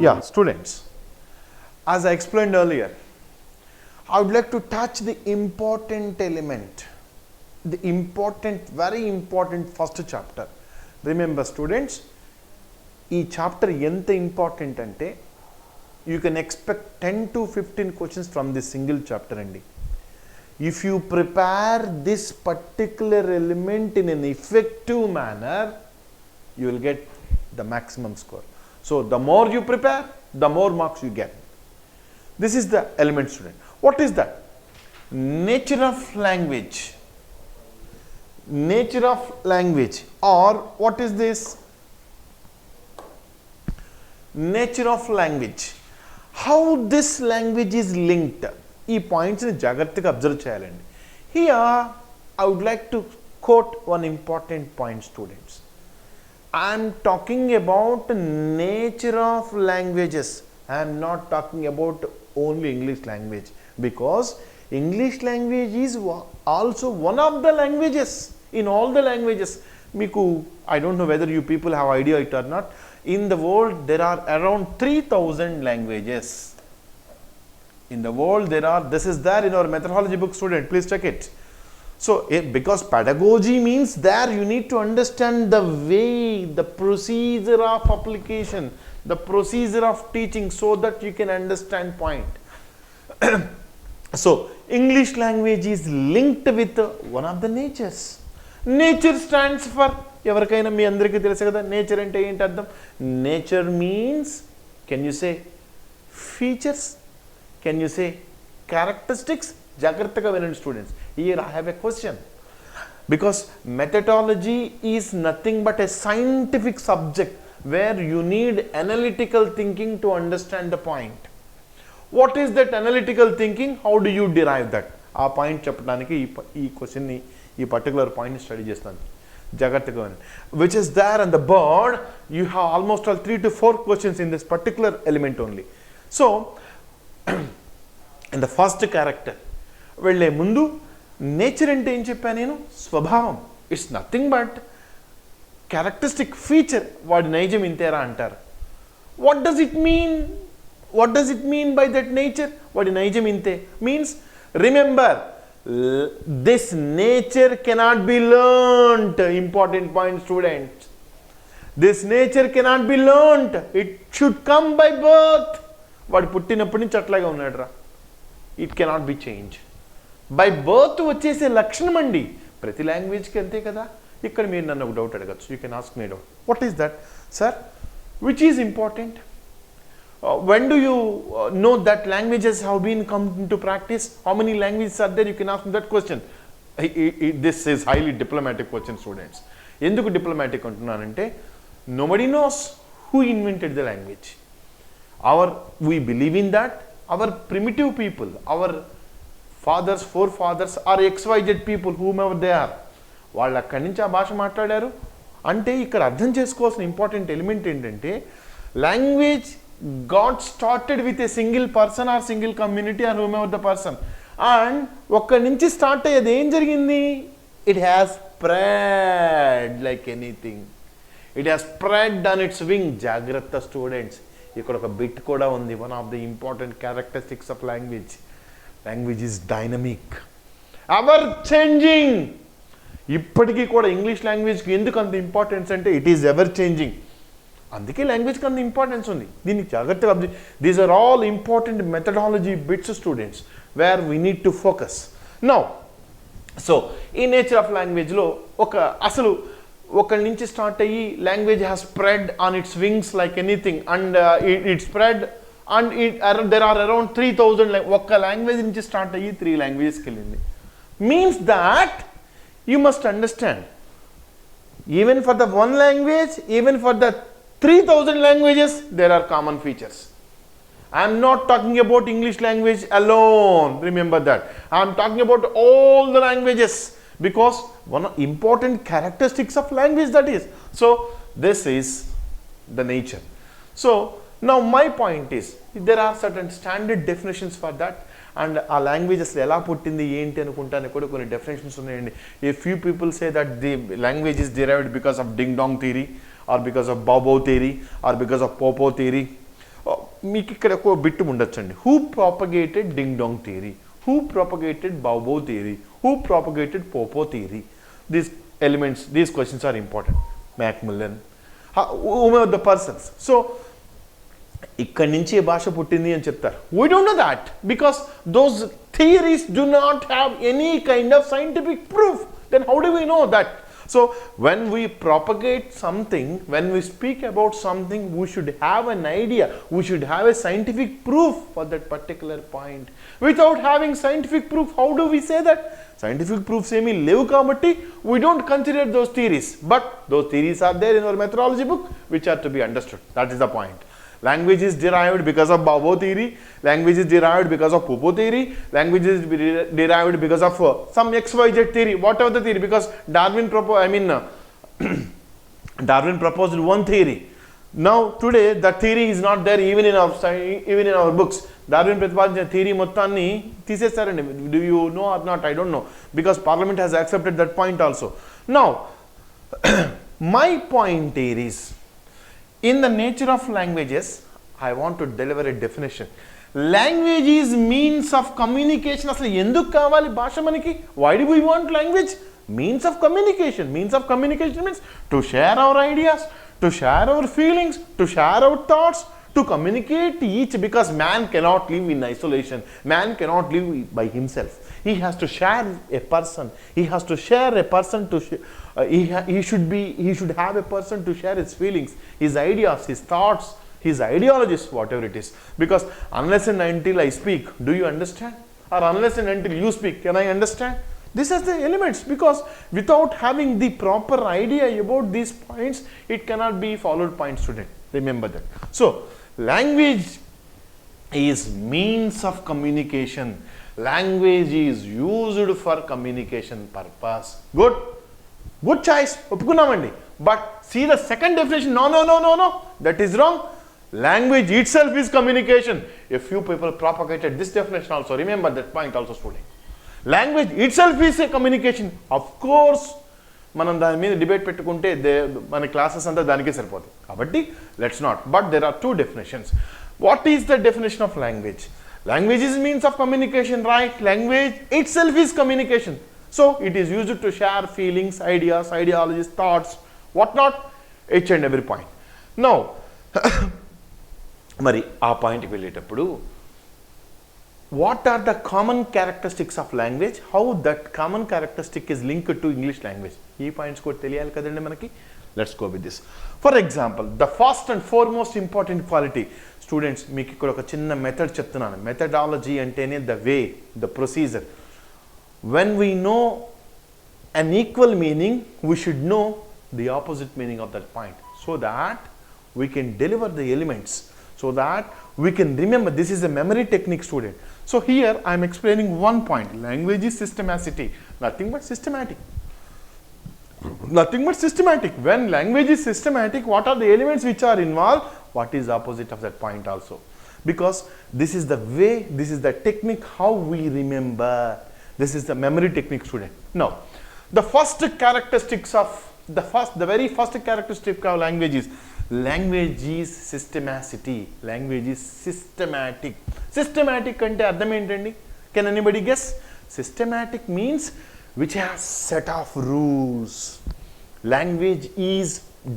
Yeah, students, as I explained earlier, I would like to touch the important element, the important, very important first chapter. Remember students, ఈ chapter ఎంత important అంటే you can expect 10 to 15 questions from this single chapter అండి. If you prepare this particular element in an effective manner, you will get the maximum score. So the more you prepare, the more marks you get. This is the element, student. What is that? Nature of language. Nature of language, or what is this? Nature of language. How this language is linked. ఈ పాయింట్స్ని జాగ్రత్తగా observe చేయాలండి. Here I would like to quote one important point, students. I am talking about nature of languages. I am not talking about only English language, because English language is also one of the languages in all the languages. Miku, I don't know whether you people have idea it or not. In the world there are around 3000 languages. In the world there are, this is there in our methodology book, student, please check it. So because pedagogy means there you need to understand the way, the procedure of application, the procedure of teaching, so that you can understand point. So English language is linked with one of the natures. Nature stands for, ఎవరికైనా మీ అందరికీ తెలుసు కదా nature అంటే ఏంటి అర్థం. Nature means, can you say features, can you say characteristics? జాగ్రత్తగా వినండి students. Here I have a question. Because methodology is nothing but a scientific subject where you need analytical thinking to understand the point. What is that analytical thinking? How do you derive that? ఆ point చెప్పడానికి ఈ క్వశ్చన్ని, ఈ particular పాయింట్ని study చేస్తాను జాగ్రత్తగా. Which is there and the bird. You have almost all 3 to 4 questions in this particular element only. So in the first character వెళ్ళే ముందు, నేచర్ అంటే ఏం చెప్పాను నేను? స్వభావం. It's nothing but characteristic feature. వాడి నైజం ఇంతేరా అంటారు. What does it mean? What does it mean by that nature? వాడి నైజం ఇంతే means, remember, this nature cannot be learnt. Important point, students. This nature cannot be learnt. It should come by birth. వాడు పుట్టినప్పటి నుంచి అట్లాగే ఉన్నాడు రా. It cannot be change. By birth వచ్చేసే లక్షణం అండి. ప్రతి లాంగ్వేజ్కి అంతే కదా. ఇక్కడ మీరు నన్ను ఒక డౌట్ అడగచ్చు. You can ask me doubt. What is that sir? Which is important? When do you know that languages have been come into practice? How many languages are there? You can ask me that question. This is highly diplomatic question, students. Enduku diplomatic antunnanante, nobody knows who invented the language. We believe in that. Our primitive people, our fathers, forefathers are XYZ people, whomever they are. వాళ్ళు అక్కడి నుంచి ఆ భాష మాట్లాడారు అంటే ఇక్కడ అర్థం చేసుకోవాల్సిన ఇంపార్టెంట్ ఎలిమెంట్ ఏంటంటే, language got started with a single person or single community or whomever the person, and ఒక్కడి నుంచి స్టార్ట్ అయ్యేది ఏం జరిగింది? It has spread like anything. It has spread on its wing. జాగ్రత్త స్టూడెంట్స్, ఇక్కడ ఒక బిట్ కూడా ఉంది. One of the important characteristics of language. Language is dynamic, ever changing. ఇప్పటికీ కూడా ఇంగ్లీష్ లాంగ్వేజ్కి ఎందుకు అంత ఇంపార్టెన్స్ అంటే, ఇట్ ఈజ్ ఎవర్ చేంజింగ్. అందుకే లాంగ్వేజ్కి అంత ఇంపార్టెన్స్ ఉంది. దీనికి జాగ్రత్తగా these are all important methodology bits, students, where we need to focus now. So ఈ నేచర్ ఆఫ్ లాంగ్వేజ్లో అసలు ఒకరి నుంచి స్టార్ట్ అయ్యి language has spread on its wings like anything, and it spread and there are around 3000. ఒక్క language నుంచి start అయ్యి 3 లాంగ్వేజెస్కి వెళ్ళింది. Means that you must understand, even for the one language, even for the 3000 languages, there are common features. I am not talking about English language alone, remember that. I am talking about all the languages, because one important characteristics of language that is. So this is the nature. So now my point is, there are certain standard definitions for that, and ఆ లాంగ్వేజెస్లో ఎలా పుట్టింది ఏంటి అనుకుంటాను కూడా కొన్ని definitions ఉన్నాయండి. A few people say that the language is derived because of ding dong theory, or because of Bobo theory, or because of Popo theory. మీకు ఇక్కడ ఒక బిట్ ఉండొచ్చండి. Who propagated ding dong theory, who propagated bow wow theory, who propagated pooh pooh theory. These elements, these questions are important. Macmillan, the persons. So ఇక్కడి నుంచి భాష పుట్టింది అని చెప్తారు. We don't know that because those theories do not have any kind of scientific proof. Then how do we know that? So when we propagate something, when we speak about something, we should have an idea, we should have a scientific proof for that particular point. Without having scientific proof, how do we say that? Scientific proofs emi levu kabatti we don't consider those theories, but those theories are there in our methodology book which are to be understood. That is the point. Language is derived because of Babo theory, language is derived because of Popo theory, language is derived because of some XYZ theory, whatever the theory, because Darwin proposed one theory. Now today that theory is not there even in our books. Darwin ప్రతిపాదించిన theory మొత్తాన్ని తీసేస్తారండి. Do you know or not? I don't know, because Parliament has accepted that point also. Now my point here is, in the nature of languages, I want to deliver a definition. Language is means of communication. అసలు ఎందుకు కావాలి భాష మనకి? Why do we want language? Means of communication. Means of communication means to share our ideas, to share our feelings, to share our thoughts, to communicate each, because man cannot live in isolation. Man cannot live by himself. He has to share a person. He has to share a person to he should have a person to share his feelings, his ideas, his thoughts, his ideologies, whatever it is. Because unless and until I speak, do you understand? Or unless and until you speak, can I understand? This is the elements, because without having the proper idea about these points, it cannot be followed point, student. Remember that. So language is means of communication. Language is used for communication purpose. Good choice, ఒప్పుకున్నామండి. But see the second definition, no, that is wrong. Language itself is communication. A few people propagated this definition also. Remember that point also, student. Language itself is a communication. Of course మనం దాని మీద debate పెట్టుకుంటే మన classes అంతా దానికే సరిపోతాయి కాబట్టి let's not. But there are two definitions. What is the definition of language? Language is means of communication, right? Language itself is communication. So it is used to share feelings, ideas, ideologies, thoughts, whatnot, each and every point. Now, మరి ఆ పాయింట్కి వెళ్ళేటప్పుడు what are the common characteristics of language? How that common characteristic is linked to English language? ఈ points కూడా తెలియాలి కదండి మనకి. Let's go with this. For example, the first and foremost important quality. Students, మీకు ఇక్కడ ఒక చిన్న మెథడ్ చెప్తున్నాను. మెథడాలజీ అంటేనే the way, the procedure. When we know an equal meaning, we should know the opposite meaning of that point, so that we can deliver the elements, so that we can remember. This is a memory technique, student. So here I am explaining one point. Language is systematicity, nothing but systematic. Nothing but systematic. When language is systematic, what are the elements which are involved? What is opposite of that point also? Because this is the way, this is the technique how we remember. This is the memory technique, student. Now, the first characteristics of the very first characteristic of language is systematicity. Language is systematic. Systematic ante ardham entandi? Can anybody guess? Systematic means which has set of rules. Language is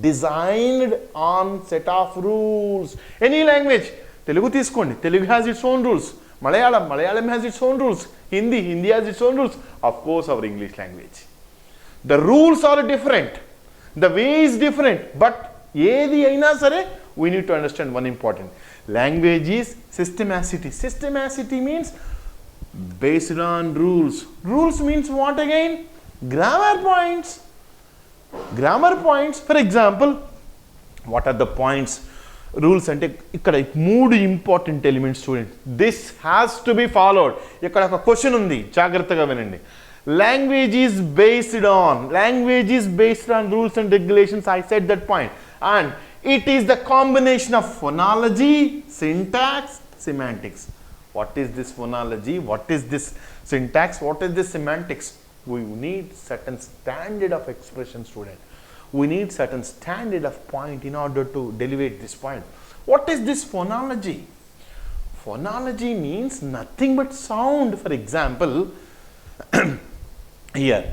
designed on set of rules. Any language, Telugu తీసుకోండి, Telugu has its own rules. Malayalam has its own rules. Hindi has its own rules. Of course, our English language. The rules are different. The way is different. But ఏది అయినా సరే we need to understand one important. Language is systematicity. Systematicity means based on rules. Rules means what again? Grammar points. Grammar points. For example, what are the points? Rules అంటే ఇక్కడ మూడు important elements student. This has to be followed. ఇక్కడ ఒక question ఉంది, జాగ్రత్తగా వినండి. Language is based on rules and regulations. I said that point. And it is the combination of phonology, syntax, semantics. What is this phonology? What is this syntax? What is this semantics? We need certain standard of expression, student. We need certain standard of point in order to derivate this point. What is this phonology? Phonology means nothing but sound. For example, here,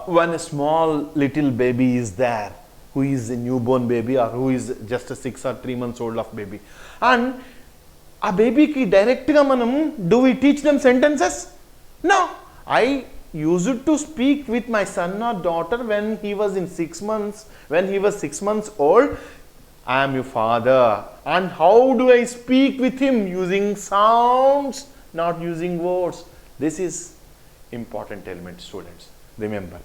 when a small little baby is there, who is a newborn baby or who is just a 6 or 3 months old of baby, and a baby ki direct ga manam, do we teach them sentences? No. I used to speak with my son or daughter when he was in 6 months, when he was 6 months old. I am your father. And how do I speak with him? Using sounds, not using words. This is important element, students. Remember.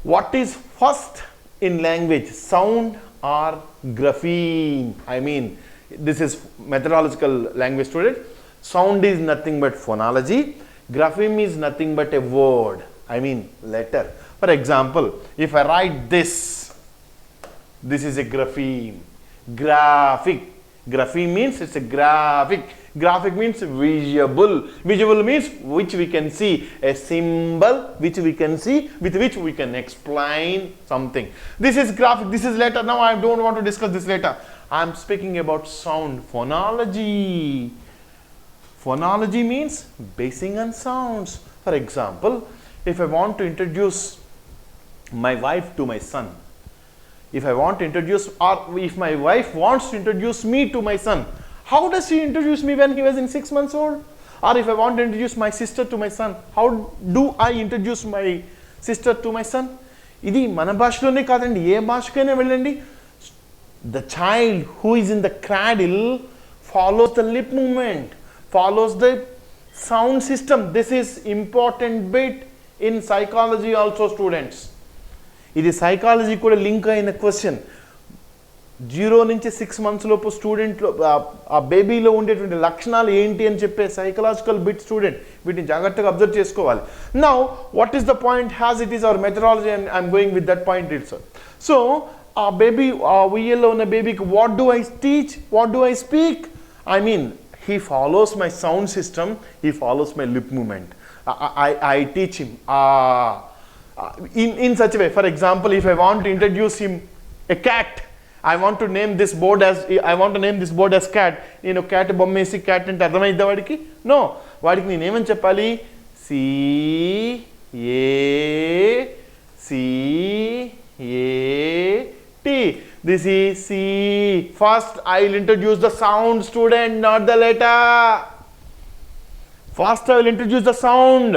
What is first in language? Sound or grapheme? I mean, this is methodological language, student. Sound is nothing but phonology. Grapheme is nothing but a word. I mean, letter. For example, if I write this is a grapheme. Graphic. Grapheme means it's a graphic. Graphic means visible. Visible means which we can see. A symbol which we can see, with which we can explain something. This is graphic. This is letter. Now I don't want to discuss this later. I am speaking about sound. Phonology. Phonology means basing on sounds. For example, if I want to introduce my wife to my son, if I want to introduce, or if my wife wants to introduce me to my son, how does she introduce me when he was in 6 months old? Or if I want to introduce my sister to my son, how do I introduce my sister to my son? Idi mana bhashaloне kadandi, ye bhashakaina vellandi. The child who is in the cradle follows the lip movement, follows the sound system. This is important bit in psychology also, students. ఇది psychology కూడా link అయిన question. 0 నుంచి 6 months లోపు స్టూడెంట్లో ఆ బేబీలో ఉండేటువంటి లక్షణాలు ఏంటి అని చెప్పే సైకలాజికల్ బిట్ స్టూడెంట్. వీటిని జాగ్రత్తగా అబ్జర్వ్ చేసుకోవాలి. Now what is the point has it is our methodology and I'm going with that point it's. So ఆ బేబీ, ఆ ఉయ్యల్లో ఉన్న బేబీకి what do I teach, what do I speak? I mean he follows my sound system, he follows my lip movement. I teach him in such a way. For example, if I want to introduce him a cat, I want to name this board as cat. నేను cat బొమ్మేసి cat అంటే అర్థమైద్దా వాడికి? No. వాడికి నేను ఏమని చెప్పాలి? CAT. This is C. First I will introduce the sound, student, not the letter. First I will introduce the sound.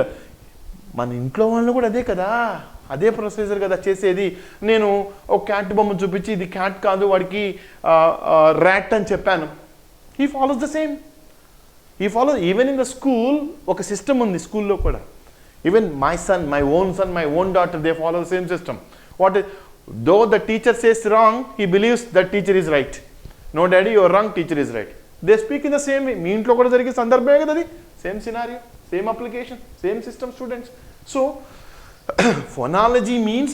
మన ఇంట్లో వాళ్ళు కూడా అదే కదా, అదే ప్రొసీజర్ కదా చేసేది. నేను ఒక క్యాట్ బొమ్మ చూపించి ఇది క్యాట్ కాదు, వాడికి ర్యాట్ అని చెప్పాను. He follows the same. He follows. Even in the school ఒక సిస్టమ్ ఉంది స్కూల్లో కూడా. Even my son, my own daughter, they follow the same system. What though the teacher says wrong, he believes that teacher is right. No daddy, you are wrong, teacher is right. They speak in the same way. మీ ఇంట్లో కూడా జరిగే సందర్భమే కదా అది. Same scenario, same application, same system, students. So phonology means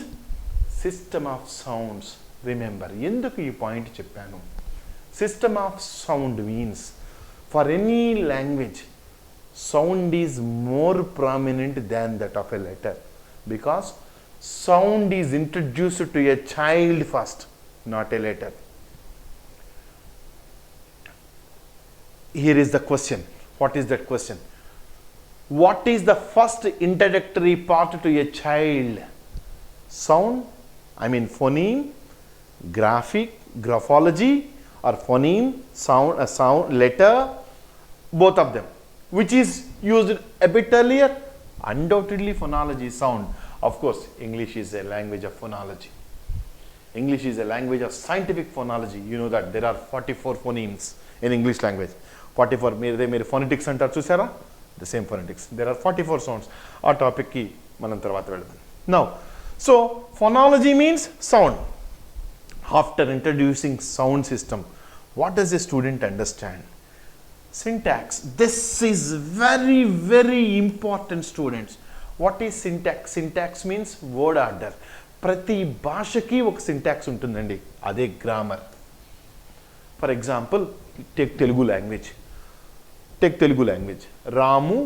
system of sounds. Remember, ఎందుకు ఈ point చెప్పాను? System of sound means for any language, sound is more prominent than that of a letter, because sound is introduced to a child first, not a letter. Here is the question. What is that question? What is the first introductory part to a child? Sound, I mean phoneme, graphic, graphology, or phoneme, sound, letter, both of them. Which is used a bit earlier? Undoubtedly phonology, sound. Of course, English is a language of phonology. English is a language of scientific phonology. You know that there are 44 phonemes in English language. 44 మీరు phonetics అంటారు చూసారా? The same phonetics. There are 44 sounds. ఆ టాపిక్కి మనం తర్వాత వెళ్దాం. Now, so phonology means sound. After introducing sound system, what does a student understand? Syntax. This is very, very important, students. What is syntax? Syntax means word order. ప్రతి భాషకి ఒక syntax ఉంటుందండి, అదే grammar. For example, take Telugu language. Ramu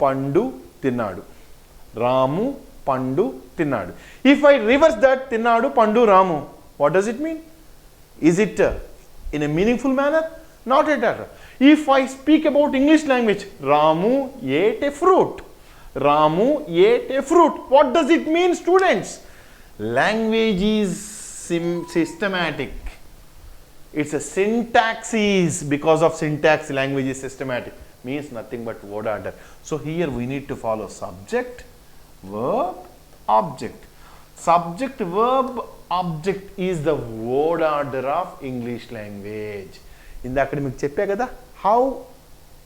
పండు తిన్నాడు. రాము పండు తిన్నాడు. If I reverse that, తిన్నాడు పండు Ramu, what does it mean? Is it in a meaningful manner? Not at all. If I speak about English language, Ramu ate a fruit. Ramu ate a fruit. What does it mean, students? Language is systematic. It's a syntax is, because of syntax, language is systematic. Means nothing but word order. So here we need to follow subject, verb, object. Subject, verb, object is the word order of English language. In the academic cheppe kada, how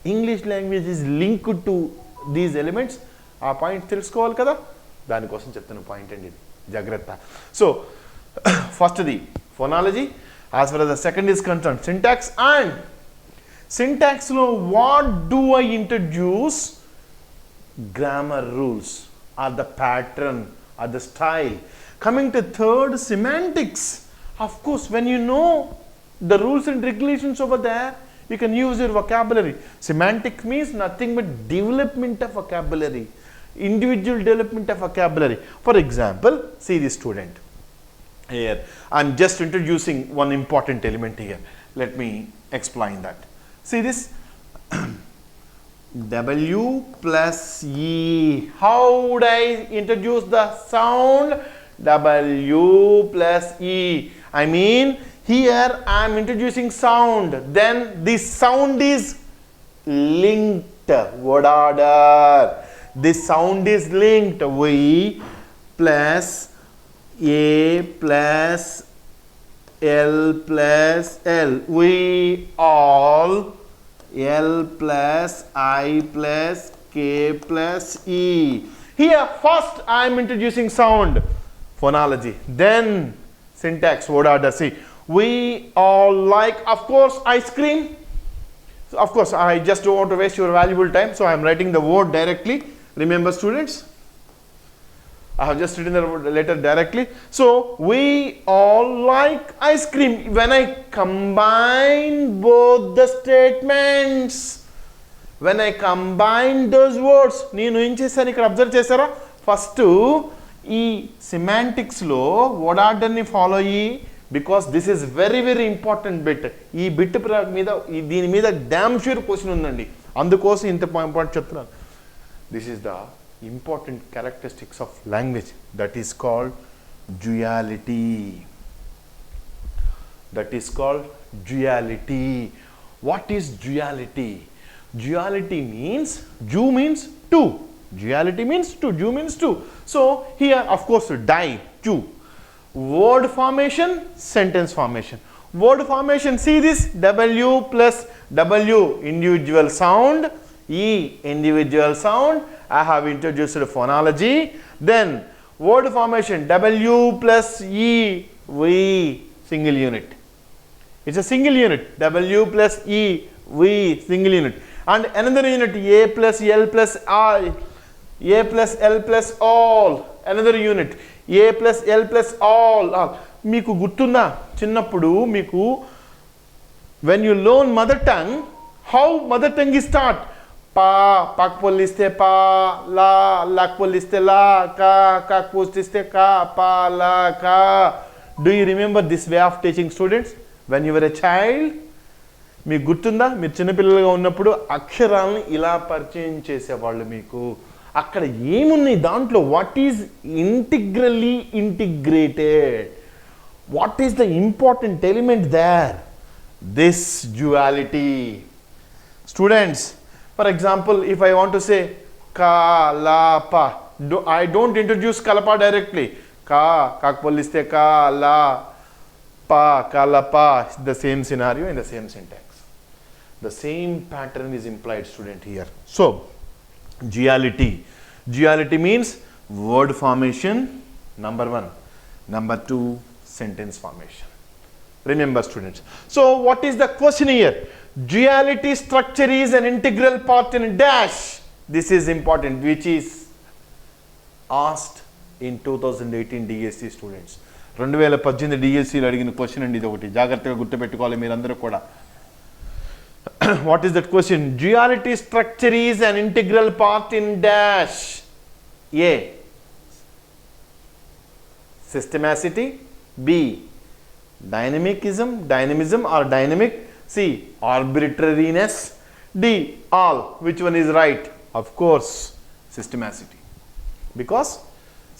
English language is linked to these elements. A point telusukovali kada, dani kosam cheptanu point andi jagratta. So first the phonology, as far as the second is concerned, syntax. And syntax lo what do I introduce? Grammar rules or the pattern or the style. Coming to third, semantics. Of course, when you know the rules and regulations over there, you can use your vocabulary. Semantics means nothing but development of vocabulary, individual development of vocabulary. For example, see this student here. I'm just introducing one important element here. Let me explain that. See this W plus E. How would I introduce the sound? W plus E. I mean, here I am introducing sound. Then this sound is linked. Word order. This sound is linked. We plus A plus L plus L. We all L plus I plus K plus E. Here first I am introducing sound, phonology, then syntax, word order. See, we all like, of course, ice cream. So of course, I just don't want to waste your valuable time, so I am writing the word directly. Remember, students, I have just written the letter directly. So we all like ice cream. When I combine both the statements, when I combine those words, నేను ఏం చేశాను ఇక్కడ observe చేశారా? First ఈ semantics లో word order ని follow అయ్యి, because this is very very important bit. ఈ బిట్ మీద దీని మీద డామ్ ష్యూర్ క్వశ్చన్ ఉందండి, అందుకోసం ఇంత ఇంపార్టెంట్ చెప్తున్నాను. This is the important characteristics of language, that is called duality. That is called duality. What is duality? Duality means, ju means two, duality means two, ju means two. So here of course die, ju. Word formation, sentence formation. Word formation, see this W plus W, individual sound, E, individual sound. I have introduced the phonology. Then word formation, W plus E, V, single unit. It's a single unit. W plus E, V, single unit. And another unit, A plus L plus I, A plus L plus all. Another unit, A plus L plus all. మీకు గుర్తుందా చిన్నప్పుడు మీకు, when you learn mother tongue, how mother tongue is start? Pa, pak poliste pa, la, lak poliste la, ka, kak poliste ka, pa, la, ka. Do you remember this way of teaching, students? When you were a child, మీకు గుర్తుందా? మీరు చిన్నపిల్లలుగా ఉన్నప్పుడు అక్షరాలను ఇలా పరిచయం చేసేవాళ్ళు మీకు. అక్కడ ఏమున్నాయి దాంట్లో? What is integrally integrated? What is the important element there? This duality. Students, for example, if I want to say kalapa, I don't introduce kalapa directly. Ka, kak poliste ka, la, pa, kalapa. The same scenario in the same syntax. The same pattern is implied, student, here. So, duality. Duality means word formation, number one. Number two, sentence formation. Remember, students. So, what is the question here? Duality structure is an integral part in dash. This is important, which is asked in 2018 DSC, students. 2018 DSC లో అడిగిన question అండి ఇది ఒకటి, జాగ్రత్తగా గుర్తుపెట్టుకోవాలి మీరందరూ కూడా. What is that question? Duality structure is an integral part in dash. A, systematicity. B, dynamism or dynamic. C. Arbitrariness. D. All. Which one is right? Of course, systematicity. Because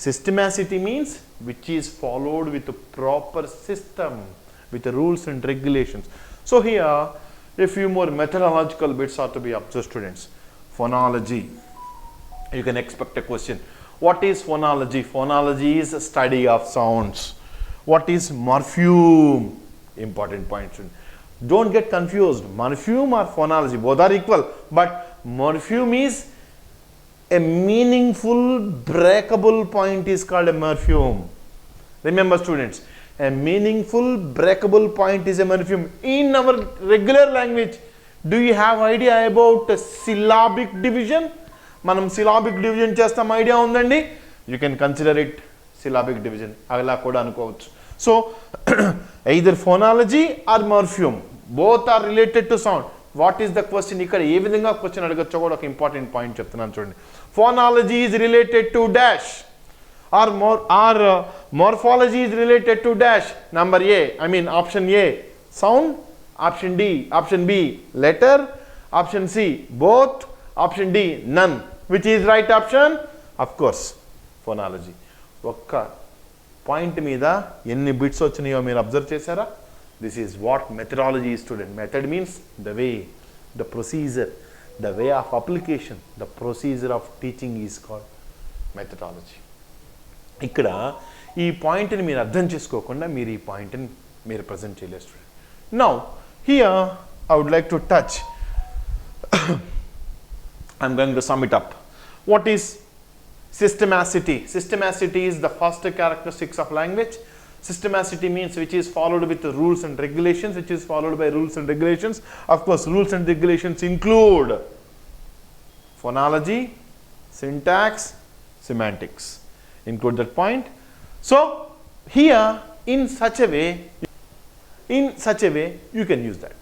systematicity means which is followed with a proper system, with the rules and regulations. So here, a few more methodological bits are to be observed, students. Phonology. You can expect a question. What is phonology? Phonology is a study of sounds. What is morpheme? Important point, student. Don't get confused. Morpheme or phonology, both are equal. But morpheme is a meaningful breakable point is called a morpheme. Remember, students, a meaningful breakable point is a morpheme. In our regular language, do you have idea about syllabic division? Manam syllabic division chestam idea undandi? You can consider it syllabic division. Agla kuda anukovachu. So, either phonology or morpheme, both are related to sound. What is the question? Ikkada ఏ విధంగా question అడగొచ్చో కూడా ఒక important point చెప్తున్నాను చూడండి. Phonology is related to dash or morphology is related to dash. Number A, I mean option A, sound. Option D, option B, letter. Option C, both. Option D, none. Which is right option? Of course, phonology. ఒక్క point మీద ఎన్ని bits వచ్చినాయో మీరు observe చేశారా? This is what methodology is, student. Method means the way, the procedure, the way of application, the procedure of teaching is called methodology. ఇక్కడ ఈ పాయింట్ని మీరు అర్థం చేసుకోకుండా మీరు ఈ పాయింట్ని మీరు ప్రజెంట్ చేయలేదు, student. Now here I would like to touch I'm going to sum it up. What is systematicity? Systematicity is the first characteristics of language. Systematicity means which is followed with the rules and regulations, which is followed by rules and regulations. Of course, rules and regulations include phonology, syntax, semantics. Include that point. So, here in such a way you can use that.